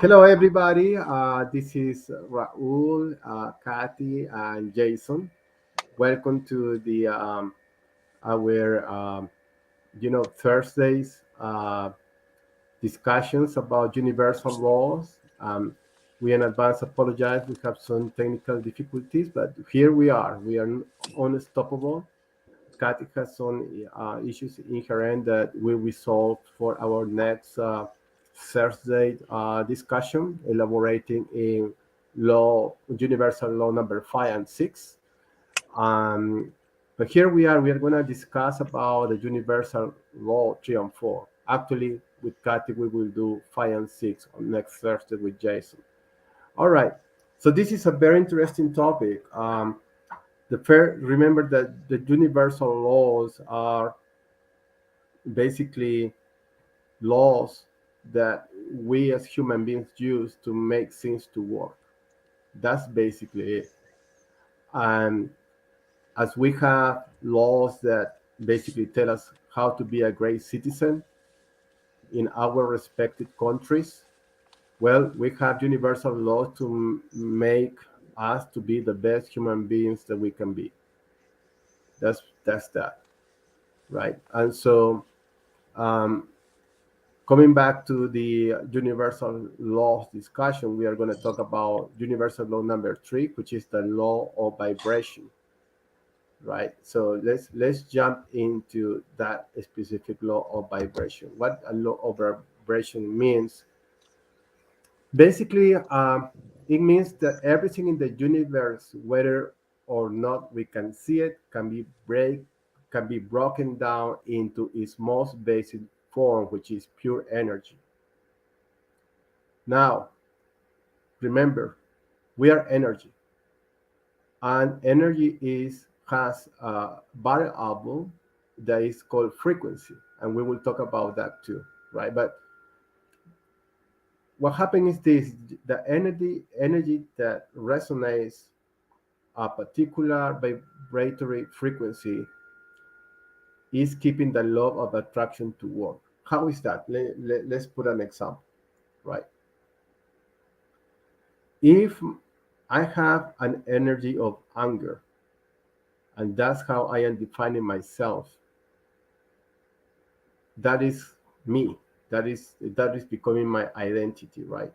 Hello, everybody. This is Raul, Kathy, and Jason. Welcome to the our Thursdays discussions about universal laws. We in advance apologize. We have some technical difficulties, but here we are. We are unstoppable. Kathy has some issues in her end that will resolve for our next Thursday discussion, elaborating in universal law number 5 and 6. Um, but here we are. We are going to discuss about the universal law 3 and 4. Actually, with Kathy, we will do 5 and 6 on next Thursday with Jason. All right. So this is a very interesting topic. Remember that the universal laws are basically laws that we as human beings use to make things to work. That's basically it. And as we have laws that basically tell us how to be a great citizen in our respective countries, well, we have universal laws to make us to be the best human beings that we can be. That's that, right? And so um, coming back to the universal laws discussion, we are going to talk about universal law number 3, which is the law of vibration, right? So let's jump into that specific law of vibration. What a law of vibration means? Basically, it means that everything in the universe, whether or not we can see it, can be broken down into its most basic form, which is pure energy. Now, remember, we are energy, and energy is has a variable that is called frequency, and we will talk about that too, right? But what happens is this: the energy that resonates a particular vibratory frequency is keeping the law of attraction to work. How is that? Let's put an example, right? If I have an energy of anger, and that's how I am defining myself. That is me. That is becoming my identity, right?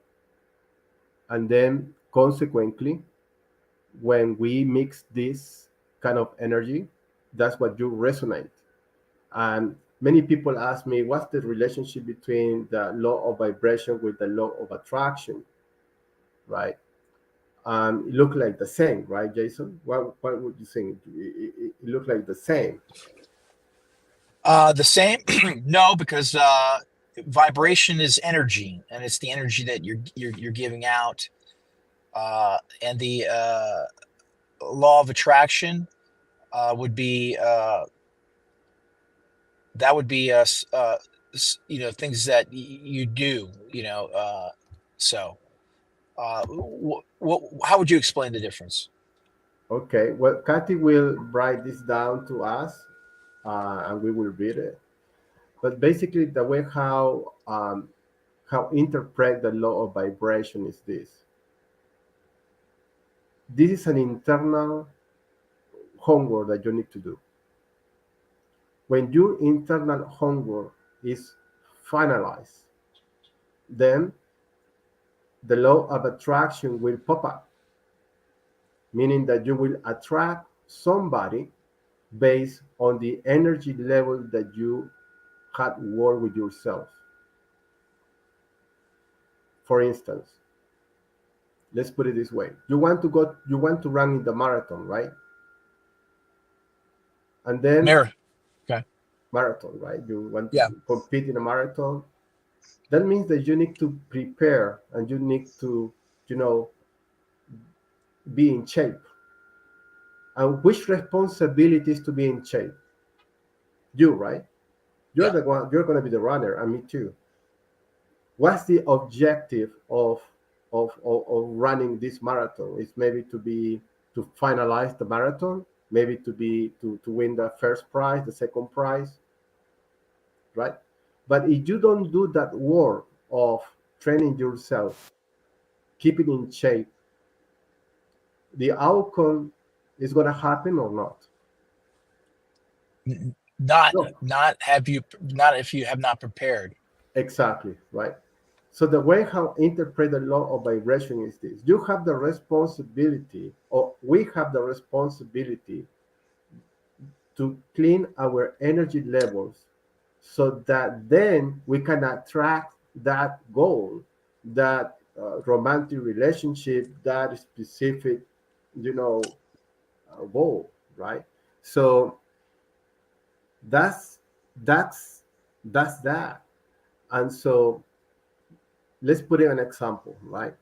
And then consequently, when we mix this kind of energy, that's what you resonate. And many people ask me, what's the relationship between the law of vibration with the law of attraction, right? It look like the same, right, Jason? What would you think? It look like the same. The same? No, because vibration is energy, and it's the energy that you're giving out. And the law of attraction would be that would be things that you do. So how would you explain the difference? Okay, well, Kathy will write this down to us, and we will read it. But basically, the way how interpret the law of vibration is this. This is an internal homework that you need to do. When your internal homework is finalized, then the law of attraction will pop up, meaning that you will attract somebody based on the energy level that you had worked with yourself. For instance, let's put it this way: you want to run in the marathon, right? And then Mirror. Okay. marathon, right? You want Yeah. to compete in a marathon. That means that you need to prepare and you need to, you know, be in shape. And which responsibility is to be in shape? You, right? You're Yeah. the one. You're going to be the runner, and me too. What's the objective of running this marathon? It's maybe to finalize the marathon, maybe to win the first prize, the second prize, right? But if you don't do that work of training yourself, keep it in shape, the outcome is going to happen or not. Not No, not have you not if you have not prepared. exactly, right? So the way how I interpret the law of vibration is this: you have the responsibility, or we have the responsibility, to clean our energy levels, so that then we can attract that goal, that romantic relationship, that specific, you know, goal, right? So that's that's that's that. And so let's put in an example, right?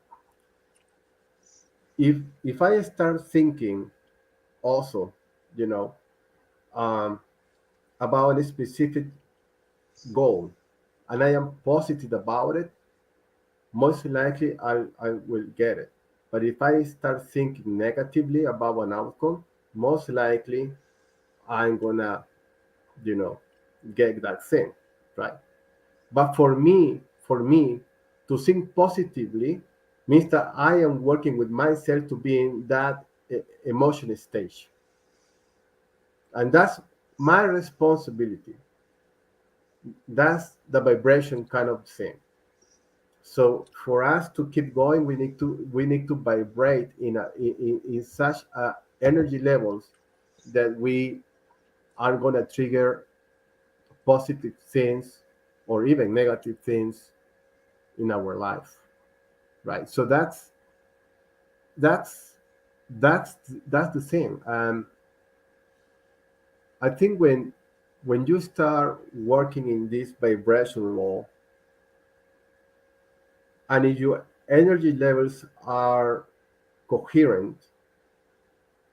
If I start thinking also, you know, um, about a specific goal, and I am positive about it, most likely I will get it. But if I start thinking negatively about an outcome, most likely I'm gonna, you know, get that thing, right? But for me, to think positively means that I am working with myself to be in that emotion stage, and that's my responsibility. That's the vibration kind of thing. So for us to keep going, we need to vibrate in such energy levels that we are gonna trigger positive things or even negative things in our life, right? So that's that's that's the thing. I think when you start working in this vibration law, and if your energy levels are coherent,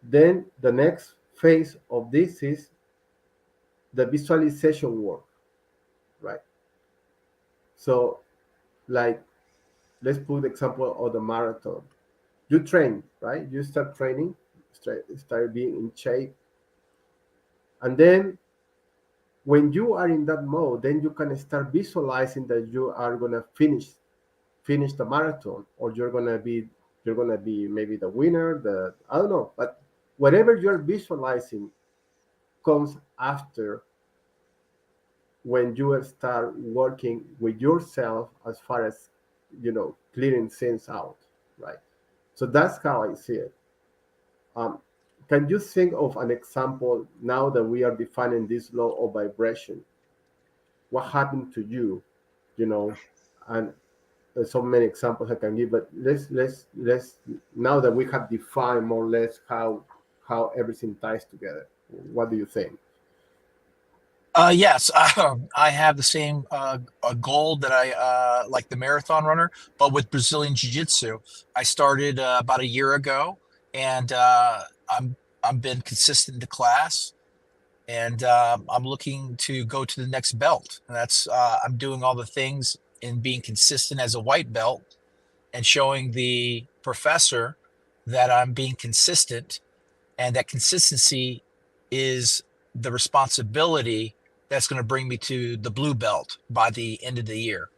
then the next phase of this is the visualization work, right? So, like, let's put the example of the marathon. You train, right? You start training, start being in shape, and then when you are in that mode, then you can start visualizing that you are gonna finish the marathon, or you're gonna be maybe the winner. The I don't know, but whatever you're visualizing comes after, when you start working with yourself as far as, clearing things out, right? So that's how I see it. um, can you think of an example now that we are defining this law of vibration? What happened to you, you know and there's so many examples I can give, but let's now that we have defined more or less how everything ties together, what do you think? Yes, I have the same a goal that I like the marathon runner, but with Brazilian Jiu-Jitsu. I started about a year ago, and I'm been consistent to class, and I'm looking to go to the next belt. And that's I'm doing all the things in being consistent as a white belt and showing the professor that I'm being consistent, and that consistency is the responsibility that's going to bring me to the blue belt by the end of the year.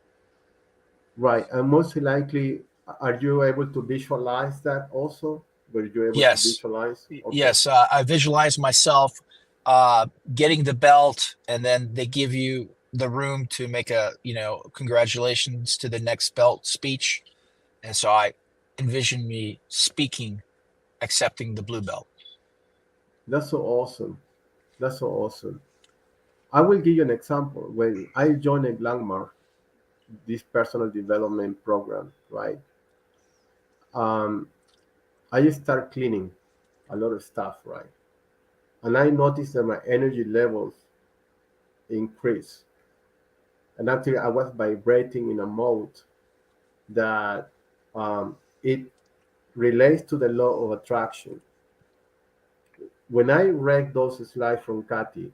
Right, and most likely, are you able to visualize that also? Were you able to Yes, visualize? Okay. yes. I visualize myself getting the belt, and then they give you the room to make a congratulations to the next belt speech, and so I envision me speaking, accepting the blue belt. That's so awesome. That's so awesome. I will give you an example. When I joined a Landmark, this personal development program, right? Um, I start cleaning a lot of stuff, right? And I noticed that my energy levels increase. And actually, I was vibrating in a mode that, it relates to the law of attraction. When I read those slides from Kathy,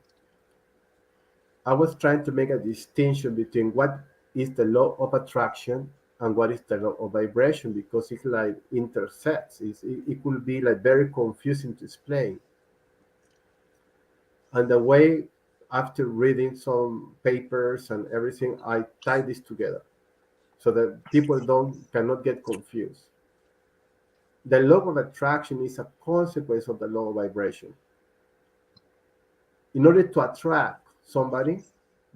I was trying to make a distinction between what is the law of attraction and what is the law of vibration, because it like intersects. It could be like very confusing to explain. And the way, after reading some papers and everything, I tie this together so that people don't cannot get confused. The law of attraction is a consequence of the law of vibration. In order to attract somebody,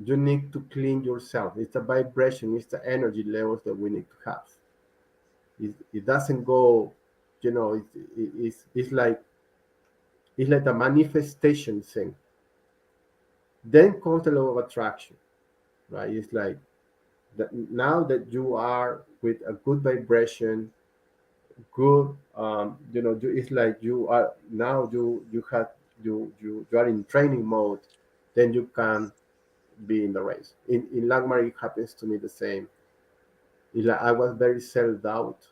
you need to clean yourself. It's the vibration, it's the energy levels that we need to have. It doesn't go, it's like a manifestation thing. Then comes the law of attraction, right? It's like that now that you are with a good vibration, good, it's like you are now you have you are in training mode, then you can be in the race. In Langmar, it happens to me the same. It's like I was very self doubt,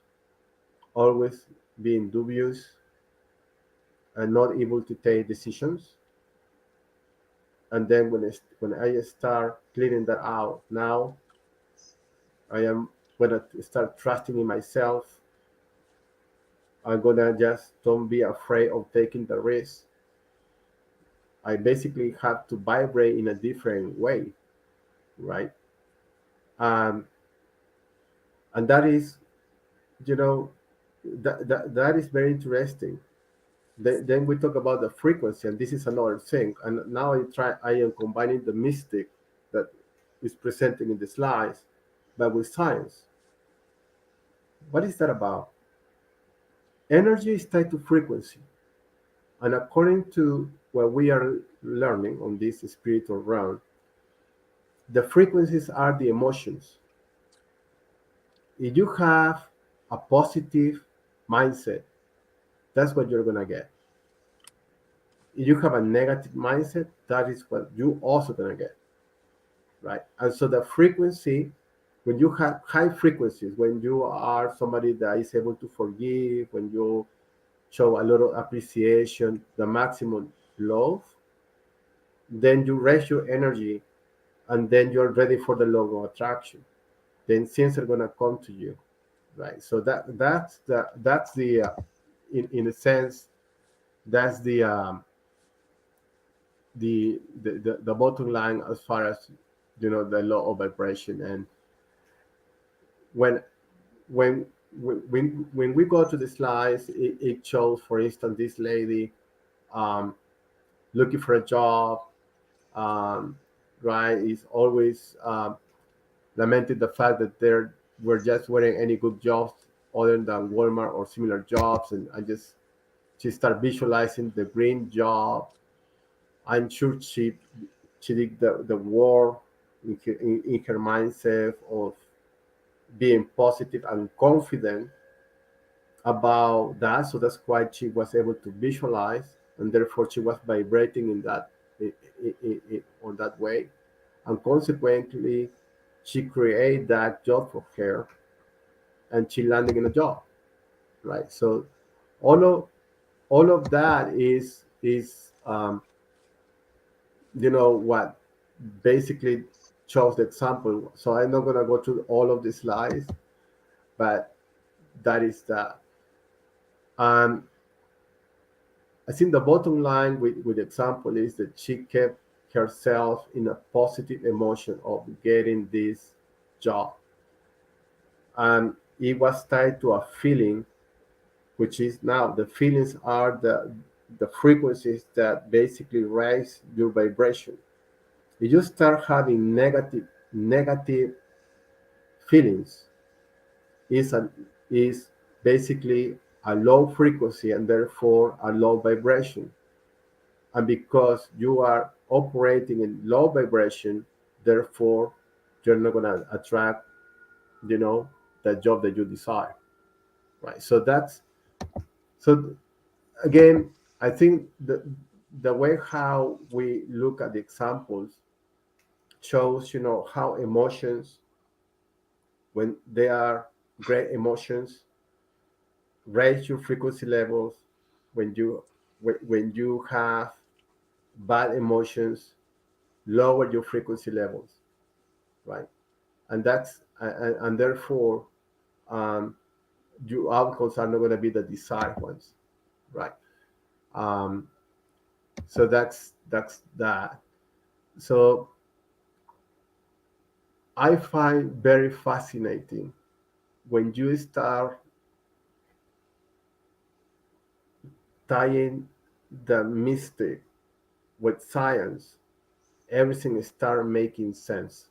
always being dubious and not able to take decisions. And then when I start clearing that out, now I am gonna start trusting in myself. I'm gonna just don't be afraid of taking the risk. I basically have to vibrate in a different way, right? Um, and that is, you know, that is very interesting. Then we talk about the frequency, and this is another thing. And now I am combining the mystic that is presenting in the slides, but with science. What is that about? Energy is tied to frequency, and according to what we are learning on this spiritual realm, the frequencies are the emotions. If you have a positive mindset, that's what you're gonna get. If you have a negative mindset, that is what you also gonna get, right? And so the frequency, when you have high frequencies, when you are somebody that is able to forgive, when you show a lot of appreciation, the maximum love, then you raise your energy, and then you're ready for the law of attraction. Then things are gonna come to you, right? So that's the in a sense that's the bottom line as far as the law of vibration. And when when when we go to the slides, it shows, for instance, this lady um, looking for a job, um, right? Is always lamented the fact that there were just weren't any good jobs other than Walmart or similar jobs, and I just she started visualizing the green job. I'm sure she did the war in her mindset of being positive and confident about that. So that's why she was able to visualize, and therefore she was vibrating in that on that way, and consequently, she created that job for her, and she landed in a job, right? So all of all of that is what basically shows the example. So I'm not gonna go through all of the slides, but that is that. Um, I think the bottom line with the example is that she kept herself in a positive emotion of getting this job. And it was tied to a feeling, which is now the feelings are the frequencies that basically raise your vibration. If you start having negative feelings, is a is basically a low frequency and therefore a low vibration. And because you are operating in low vibration, therefore you're not going to attract you know the job that you desire, right? So again, I think the way how we look at the examples shows how emotions, when they are great emotions, raise your frequency levels. When you have bad emotions, lower your frequency levels, right? And therefore, um, your outcomes are not going to be the desired ones, right? um, so that's that. So I find very fascinating when you start tying the mystic with science, everything started making sense.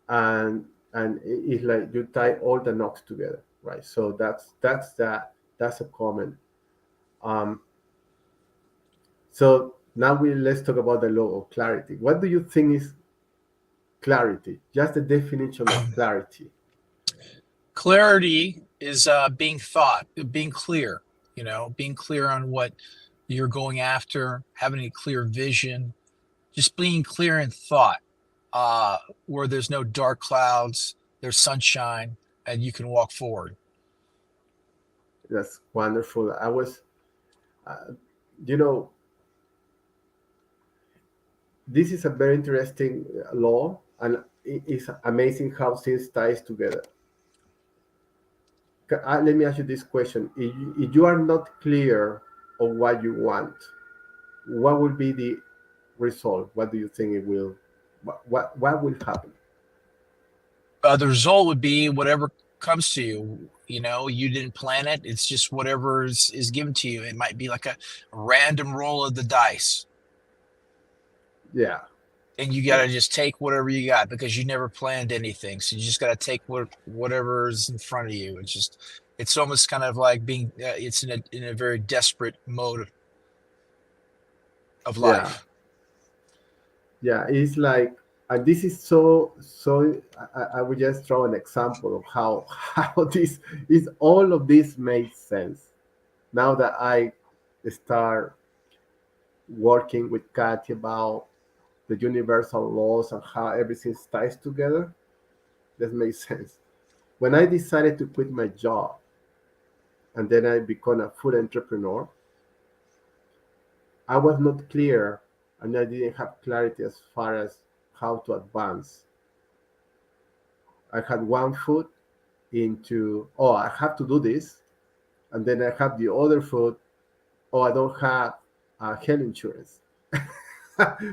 And it's like you tie all the knots together, right? So that's a comment. Um, so now we let's talk about the law of clarity. What do you think is clarity? Just the definition of clarity. Clarity is being thought, being clear, being clear on what you're going after, having a clear vision, just being clear in thought, uh, where there's no dark clouds, there's sunshine, and you can walk forward. That's wonderful. I was, uh, you know, this is a very interesting law, and it's amazing how things ties together. Let me ask you this question: if you are not clear on what you want, what will be the result? What do you think it will? What will happen? The result would be whatever comes to you. You didn't plan it. It's just whatever is given to you. It might be like a random roll of the dice, Yeah, and you got yeah, to just take whatever you got because you never planned anything. So you just got to take whatever's in front of you. It's almost kind of like being it's in a very desperate mode of yeah, life. yeah. It's like, and this is so. I would just throw an example of how how this is. All of this makes sense now that I start working with Kathy about the universal laws and how everything ties together. That makes sense. When I decided to quit my job and then I become a food entrepreneur, I was not clear and I didn't have clarity as far as how to advance. I had one foot into, oh, I have to do this. And then I have the other foot, oh, I don't have health insurance.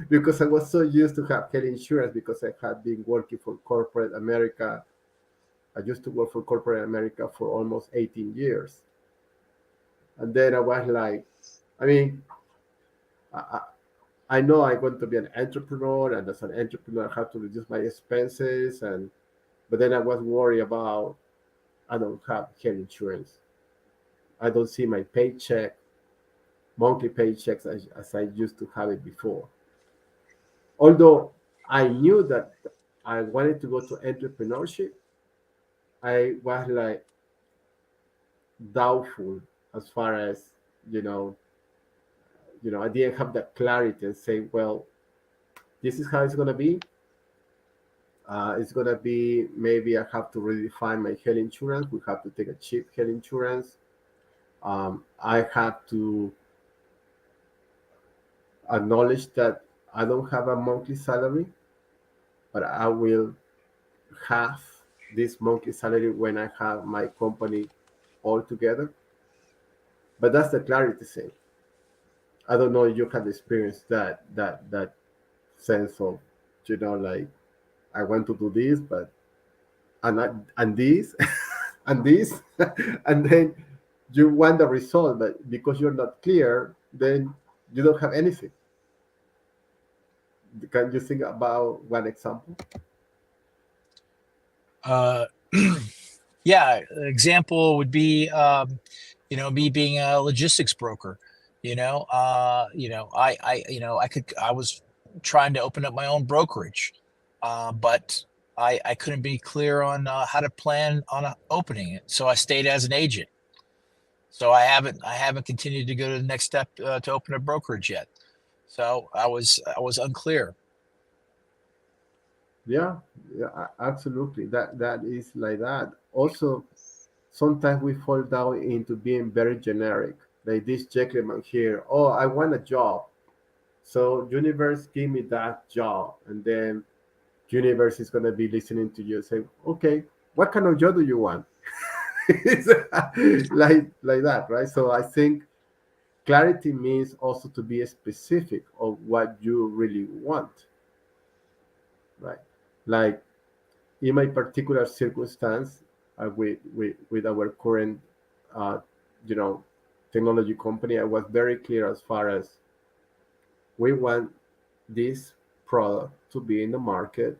Because I was so used to have health insurance because I had been working for corporate America. I used to work for corporate America for almost 18 years. And then I was like, I mean, I, I know I want to be an entrepreneur, and as an entrepreneur, I have to reduce my expenses. And but then I was worried about I don't have health insurance. I don't see my paycheck, monthly paychecks as I used to have it before. Although I knew that I wanted to go to entrepreneurship, I was like doubtful as far as you know, I didn't have that clarity and say, well, this is how it's gonna be. It's gonna be maybe I have to redefine my health insurance. We have to take a cheap health insurance. I have to acknowledge that I don't have a monthly salary, but I will have this monthly salary when I have my company all together. But that's the clarity thing. I don't know if you had experienced that sense of, like I want to do this, but and this and this, and then you want the result, but because you're not clear, then you don't have anything. Can you think about one example? Uh, yeah, example would be me being a logistics broker. I was trying to open up my own brokerage, but I couldn't be clear on how to plan on opening it, so I stayed as an agent. So I haven't continued to go to the next step to open a brokerage yet. So I was unclear. Yeah, yeah, absolutely. That is like that. Also, sometimes we fall down into being very generic, like this gentleman here. Oh, I want a job, so universe give me that job, and then universe is gonna be listening to you, say, okay, what kind of job do you want? It's like that, right? So I think clarity means also to be specific of what you really want, right? Like in my particular circumstance, with our current, uh, you know, technology company, I was very clear as far as we want this product to be in the market.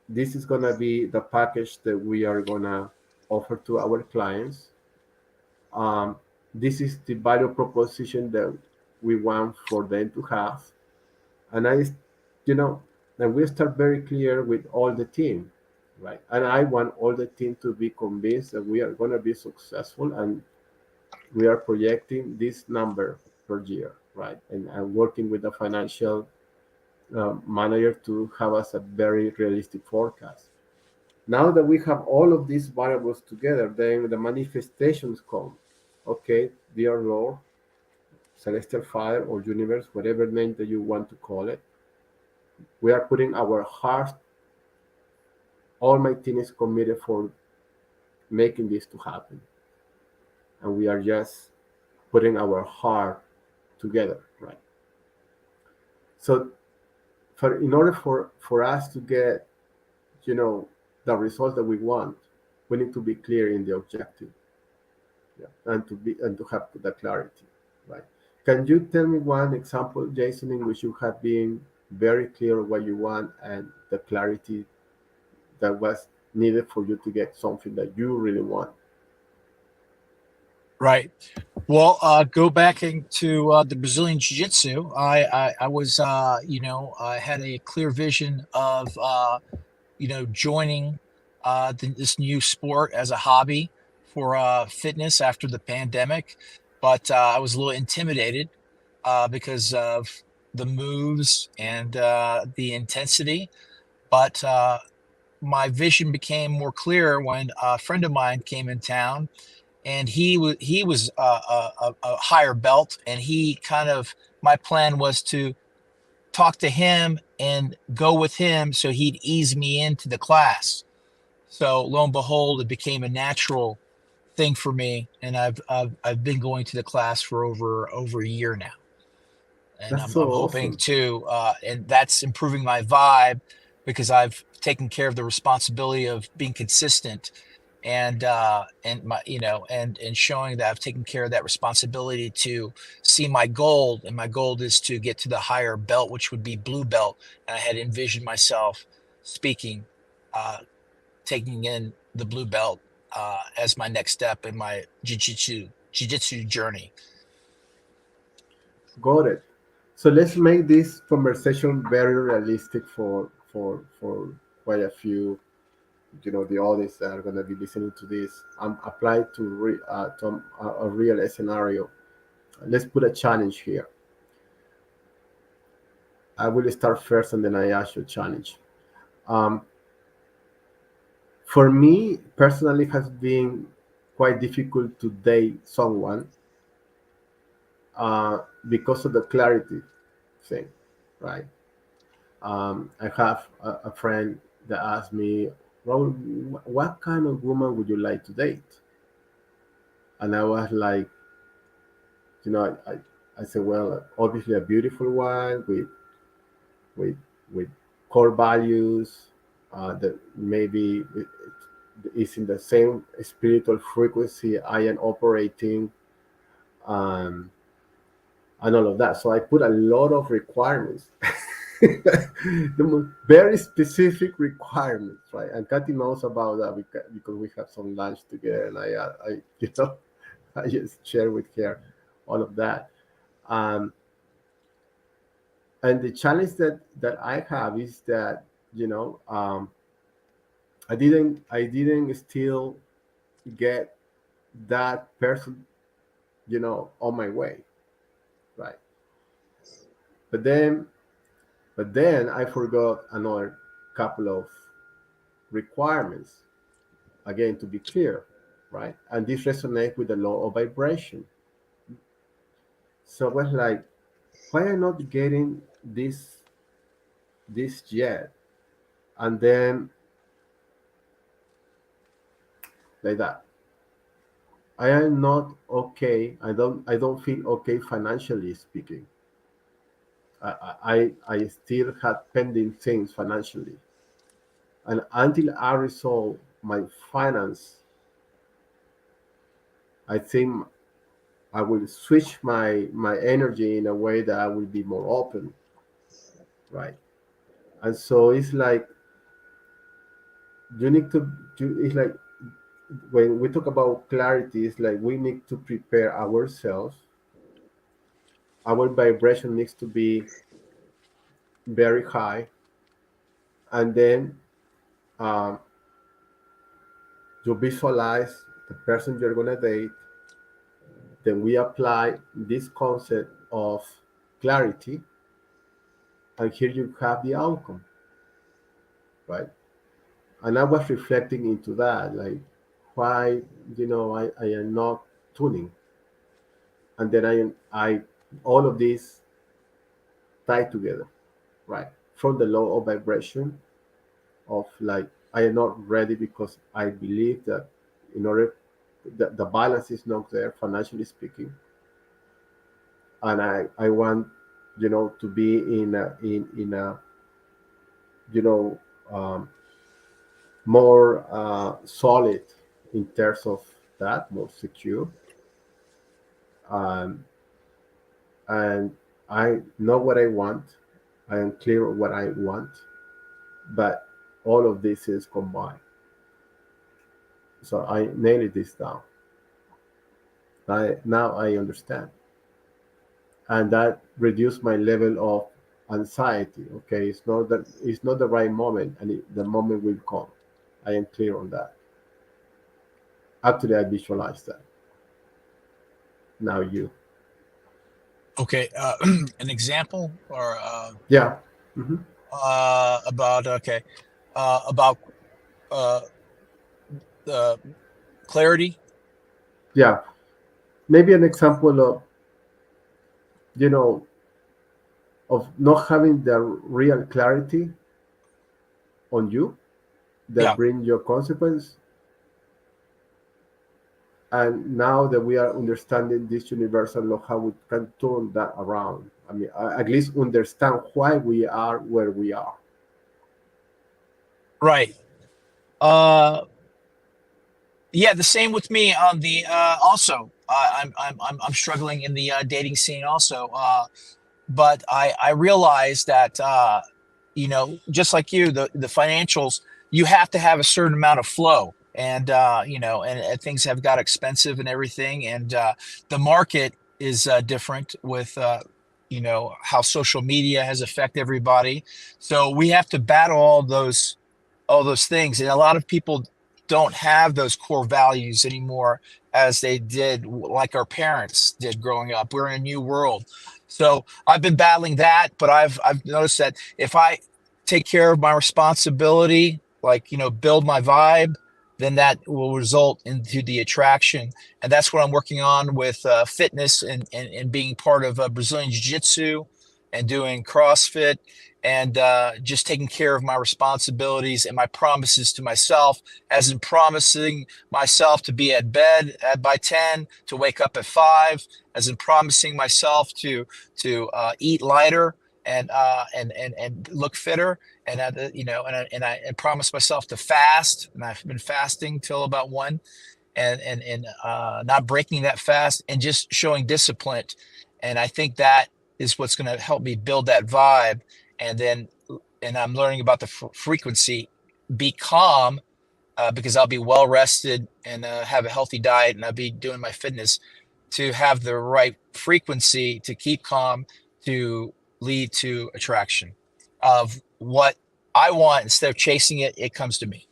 This is going to be the package that we are going to offer to our clients. Um, this is the value proposition that we want for them to have. And you know, and we start very clear with all the team, right? And I want all the team to be convinced that we are going to be successful, and we are projecting this number per year, right? And I'm working with the financial manager to have us a very realistic forecast. Now that we have all of these variables together, then the manifestations come. Okay, dear Lord, celestial fire or universe, whatever name that you want to call it, we are putting our heart, all my team is committed for making this to happen. And we are just putting our heart together, right? So in order for us to get, you know, the results that we want, we need to be clear in the objective, yeah, and to have the clarity, right? Can you tell me one example, Jason, in which you have been very clear what you want and the clarity that was needed for you to get something that you really want? Right. Well, go back into the Brazilian Jiu Jitsu. I was, I had a clear vision of, joining this new sport as a hobby for fitness after the pandemic. But I was a little intimidated because of the moves and the intensity. But my vision became more clear when a friend of mine came in town, and he was a higher belt, and he kind of, my plan was to talk to him and go with him so he'd ease me into the class. So lo and behold, it became a natural thing for me, and I've been going to the class for over a year now, and That's I'm so hoping awesome. to, and that's improving my vibe because I've taken care of the responsibility of being consistent, and my, and showing that I've taken care of that responsibility to see my goal, and my goal is to get to the higher belt, which would be blue belt. And I had envisioned myself speaking, uh, taking in the blue belt as my next step in my jiu-jitsu journey. Got it. So let's make this conversation very realistic for quite a few, you know, the audience that are going to be listening to this. Applied to a real scenario. Let's put a challenge here. I will start first, and then I ask you a challenge. Um, for me personally, has been quite difficult to date someone because of the clarity thing, right? I have a friend that asked me, Raul, what kind of woman would you like to date? And I was like, you know, I said, well, obviously a beautiful one with with core values that maybe is in the same spiritual frequency I am operating, um, and all of that. So I put a lot of requirements, very specific requirements, right? And Kathy knows about that because we have some lunch together, and you know, I just share with her all of that. Um, and the challenge that I have is that, you know, I didn't still get that person, you know, on my way, right? But then I forgot another couple of requirements, again, to be clear, right? And this resonates with the law of vibration. So I was like, why am I not getting this yet? And then like that, I am not okay. I don't feel okay financially speaking. I still have pending things financially, and until I resolve my finance, I think I will switch my energy in a way that I will be more open, right? And so it's like you need to it's like when we talk about clarity, it's like we need to prepare ourselves. Our vibration needs to be very high, and then um, you visualize the person you're gonna date. Then we apply this concept of clarity, and here you have the outcome, right? And I was reflecting into that, like why I am not tuning, and then I all of these tied together, right? From the law of vibration of like I am not ready because I believe that in order the balance is not there financially speaking, and I want to be in a you know um, more solid in terms of that, more secure, um, and I know what I want. I am clear on what I want, but all of this is combined. So I nailed this down. Now I understand, and that reduced my level of anxiety. Okay, it's not the right moment, and the moment will come. I am clear on that. Actually, I visualize that. Now you, Okay, an example or yeah, hmm about okay, about uh, the clarity. yeah. Maybe an example of you know of not having the real clarity on you that Yeah, bring your consequence. And now that we are understanding this universal law, how we can turn that around. I mean, at least understand why we are where we are. right. Uh, yeah, the same with me on the also. I'm struggling in the dating scene also. But I realized that just like you, the financials, you have to have a certain amount of flow, and and things have got expensive and everything, and the market is different with how social media has affected everybody. So we have to battle all those things, and a lot of people don't have those core values anymore as they did, like our parents did growing up. We're in a new world, so I've been battling that, but I've noticed that if I take care of my responsibility, like build my vibe, then that will result into the attraction. And that's what I'm working on with fitness, and being part of Brazilian jiu-jitsu and doing CrossFit, and just taking care of my responsibilities and my promises to myself, as in promising myself to be at bed by 10, to wake up at 5, as in promising myself to eat lighter and look fitter, and and promise myself to fast, and I've been fasting till about 1, and not breaking that fast, and just showing discipline. And I think that is what's going to help me build that vibe. And then, and I'm learning about the frequency. Be calm, because I'll be well rested, and have a healthy diet, and I'll be doing my fitness to have the right frequency to keep calm, to lead to attraction of what I want. Instead of chasing it, it comes to me.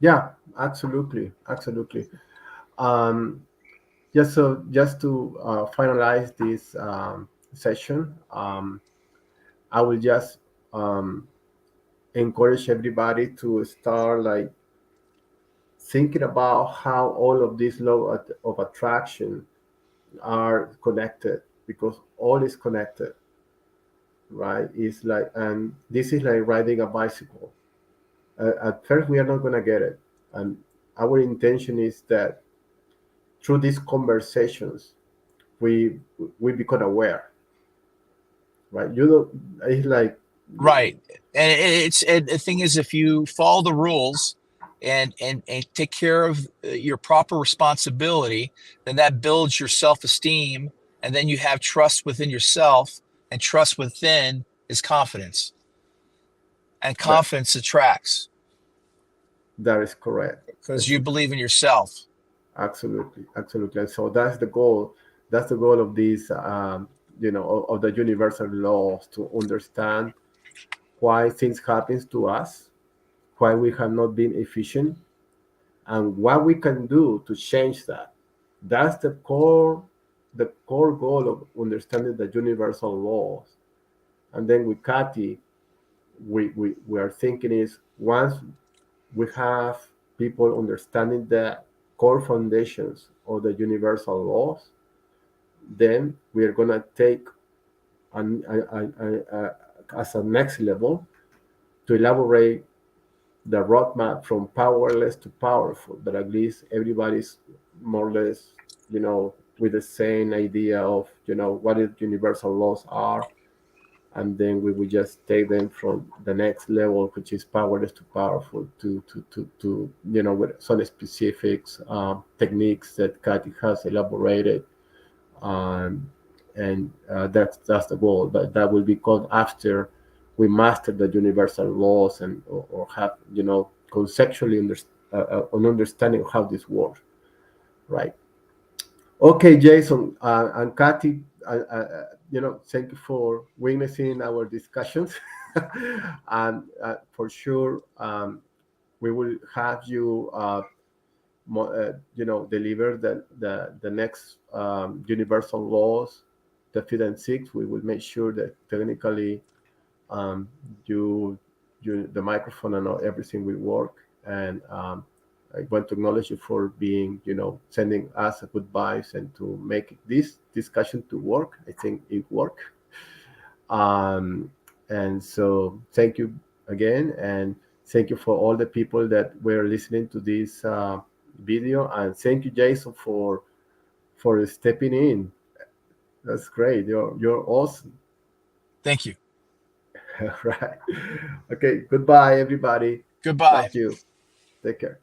Yeah, absolutely, absolutely. Um, so just to finalize this session, I will just um, encourage everybody to start like thinking about how all of these law of attraction are connected, because all is connected, right? It's like, and this is like riding a bicycle. At first, we are not going to get it. And our intention is that through these conversations, we we become aware, right? It's like, Right. And the thing is, if you follow the rules, and take care of your proper responsibility, then that builds your self-esteem, and then you have trust within yourself, and trust within is confidence, and That confidence attracts that is correct. because It's you believe in yourself. absolutely, absolutely. And so that's the goal. That's the goal of these, of the universal laws, to understand why things happen to us, why we have not been efficient, and what we can do to change that. That's the core goal of understanding the universal laws. And then with Kathy, we are thinking is, once we have people understanding the core foundations of the universal laws, then we are going to take as a next level to elaborate the roadmap from powerless to powerful, that at least everybody's more or less, with the same idea of, what the universal laws are. And then we will just take them from the next level, which is powerless to powerful, to with some specifics, techniques that Kathy has elaborated. um, and that's the goal. But that will be called after we master the universal laws, and or have, conceptually an understanding of how this works, right? Okay, Jason, and Kathy, thank you for witnessing our discussions, and for sure, we will have you, deliver the next, universal laws, the fifth and sixth. We will make sure that technically, um, you the microphone and everything will work. And I want to acknowledge you for being, sending us a good advice and to make this discussion to work. I think it worked. um, and so thank you again, and thank you for all the people that were listening to this video. And thank you, Jason, for stepping in. That's great. You're awesome. Thank you. Right. Okay, goodbye, everybody. Goodbye. Love you. Take care.